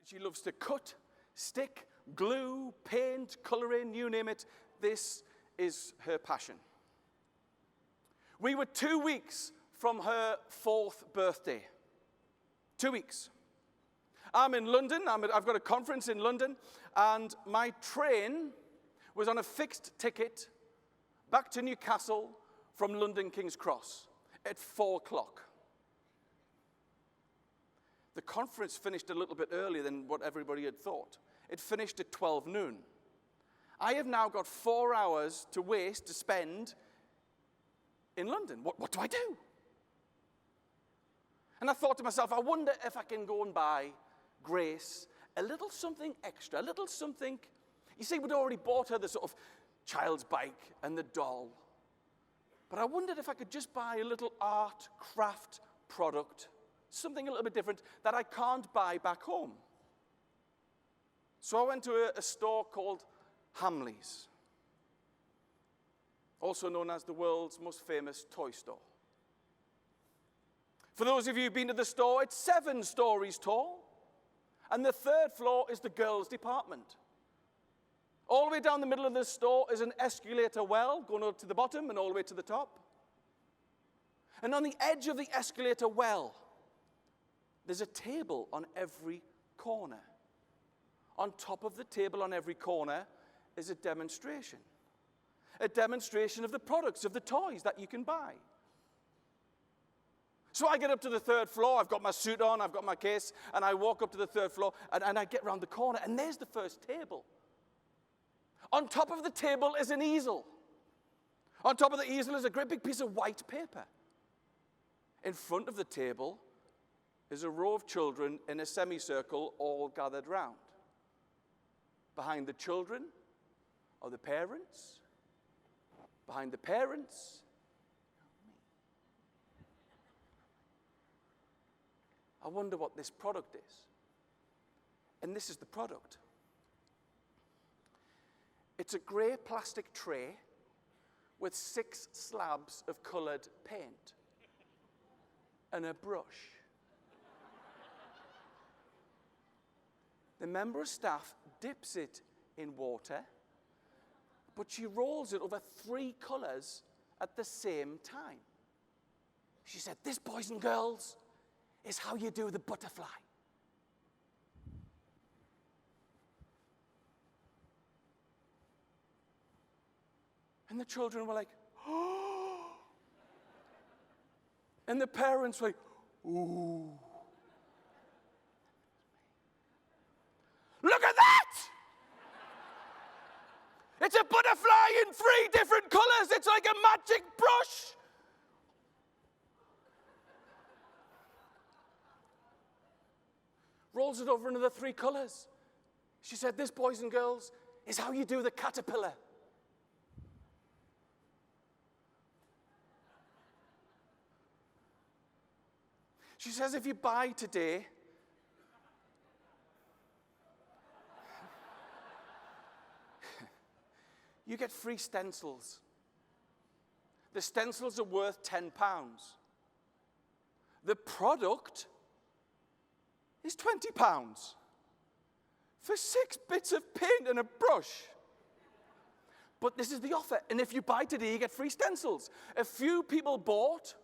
She loves to cut, stick, glue, paint, coloring, you name it. This is her passion. We were 2 weeks from her 4th birthday. 2 weeks. I'm in London. I've got a conference in London, and my train was on a fixed ticket back to Newcastle from London King's Cross at 4 o'clock. The conference finished a little bit earlier than what everybody had thought. It finished at 12 noon. I have now got 4 hours to waste, to spend in London. What do I do? And I thought to myself, I wonder if I can go and buy Grace a little something extra, a little something. You see, we'd already bought her the sort of child's bike and the doll. But I wondered if I could just buy a little art, craft product, something a little bit different that I can't buy back home. So I went to a store called Hamleys, also known as the world's most famous toy store. For those of you who've been to the store, it's 7 stories tall, and the 3rd floor is the girls' department. All the way down the middle of the store is an escalator well going up to the bottom and all the way to the top. And on the edge of the escalator well, there's a table on every corner. On top of the table on every corner is a demonstration of the products, of the toys that you can buy. So I get up to the 3rd floor, I've got my suit on, I've got my case, and I walk up to the 3rd floor, and I get around the corner, and there's the first table. On top of the table is an easel. On top of the easel is a great big piece of white paper. In front of the table is a row of children in a semicircle all gathered round. Behind the children are the parents. Behind the parents, I wonder what this product is. And this is the product. It's a grey plastic tray with 6 slabs of coloured paint and a brush. The member of staff dips it in water, but she rolls it over 3 colours at the same time. She said, "This, boys and girls, is how you do the butterfly." And the children were like, "Oh." And the parents were like, "Ooh." Look at that! It's a butterfly in 3 different colors. It's like a magic brush. Rolls it over another 3 colors. She said, "This, boys and girls, is how you do the caterpillar." She says, if you buy today, you get free stencils. The stencils are worth £10. The product is £20 for 6 bits of paint and a brush. But this is the offer. And if you buy today, you get free stencils. A few people bought,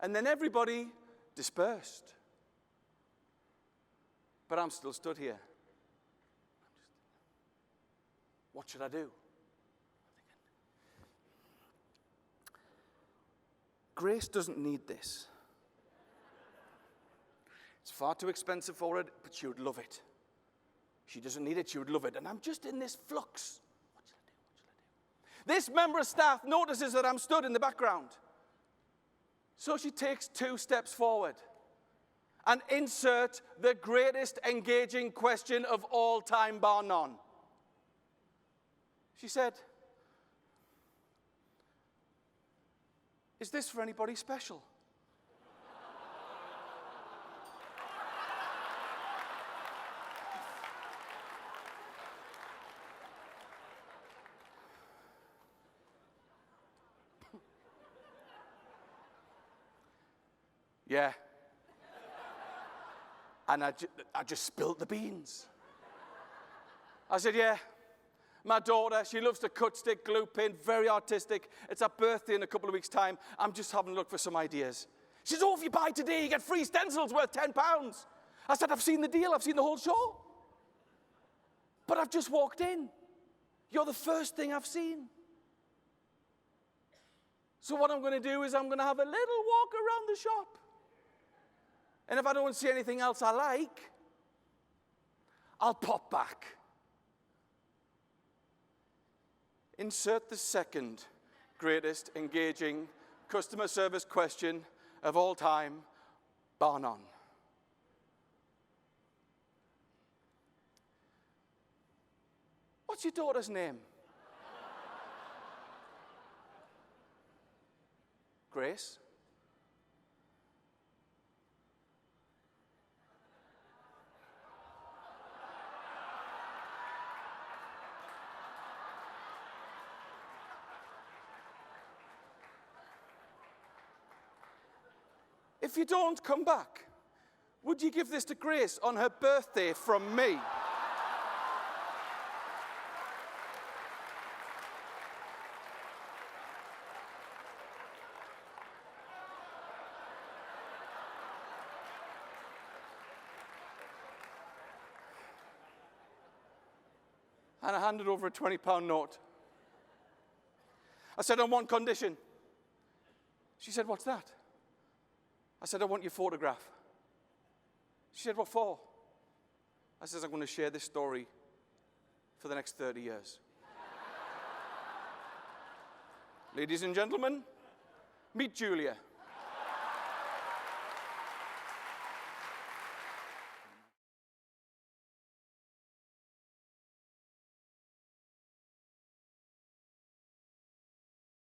and then everybody dispersed. But I'm still stood here. What should I do? Grace doesn't need this. It's far too expensive for it, but she would love it. She doesn't need it, she would love it. And I'm just in this flux. What should I do? What should I do? This member of staff notices that I'm stood in the background. So she takes 2 steps forward and insert the greatest engaging question of all time, bar none. She said, "Is this for anybody special?" Yeah. And I just spilled the beans. I said, yeah, my daughter, she loves to cut, stick, glue, paint, very artistic. It's her birthday in a couple of weeks' time. I'm just having a look for some ideas. She says, oh, if you buy today, you get free stencils worth £10. I said, I've seen the deal. I've seen the whole show. But I've just walked in. You're the first thing I've seen. So what I'm going to do is I'm going to have a little walk around the shop. And if I don't see anything else I like, I'll pop back. Insert the second greatest engaging customer service question of all time, bar none. What's your daughter's name? Grace. If you don't come back, would you give this to Grace on her birthday from me? And I handed over a £20 note. I said, on one condition. She said, what's that? I said, I want your photograph. She said, what for? I said, I'm going to share this story for the next 30 years. Ladies and gentlemen, meet Julia.